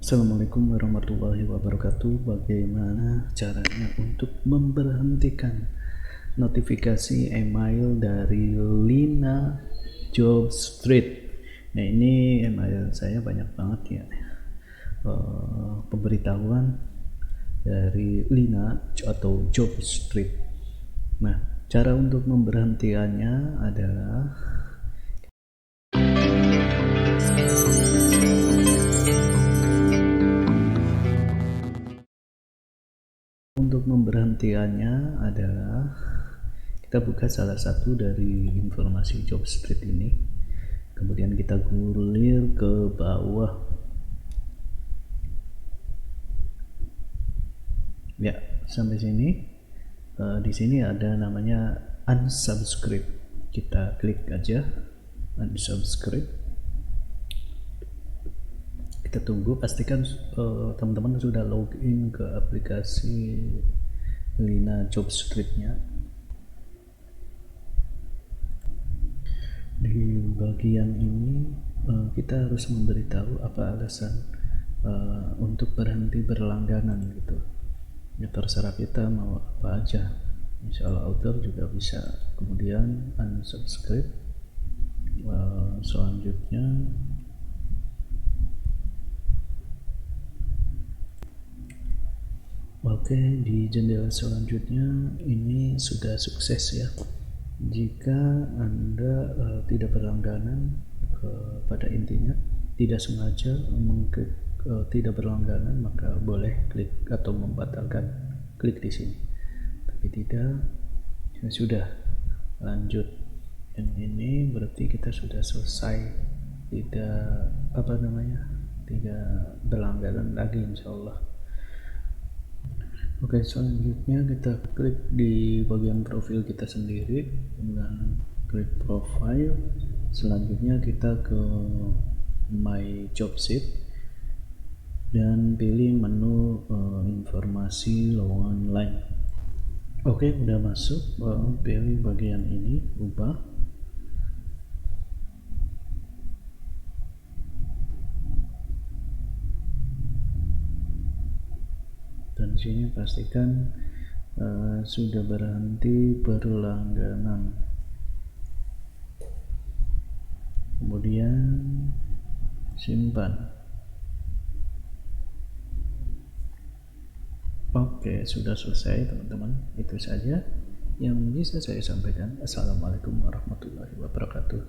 Assalamualaikum warahmatullahi wabarakatuh. Bagaimana caranya untuk memberhentikan notifikasi email dari Lina Jobstreet? Nah, ini email saya banyak banget ya, pemberitahuan dari Lina atau Jobstreet. Nah, cara untuk memberhentikannya adalah kita buka salah satu dari informasi Jobstreet ini, kemudian kita gulir ke bawah ya, sampai sini. Di sini ada namanya unsubscribe, kita klik aja unsubscribe. Kita tunggu, pastikan teman-teman sudah login ke aplikasi Lina Jobstreet-nya. Di bagian ini kita harus memberitahu apa alasan untuk berhenti berlangganan gitu ya, terserah kita mau apa aja. Misalnya author juga bisa. Kemudian unsubscribe. Selanjutnya oke, di jendela selanjutnya ini sudah sukses ya. Jika Anda tidak berlangganan, pada intinya tidak sengaja mengklik tidak berlangganan, maka boleh klik atau membatalkan, klik di sini. Tapi tidak, ya sudah, lanjut. Yang ini berarti kita sudah selesai, tidak tidak berlangganan lagi, insyaallah. Oke, selanjutnya kita klik di bagian profil kita sendiri dengan klik profile. Selanjutnya kita ke My Jobstreet dan pilih menu informasi lowongan lain. Oke, udah masuk. Pilih bagian ini, ubah. Dan di sini pastikan sudah berhenti berlangganan. Kemudian simpan. Oke, sudah selesai teman-teman. Itu saja yang bisa saya sampaikan. Assalamualaikum warahmatullahi wabarakatuh.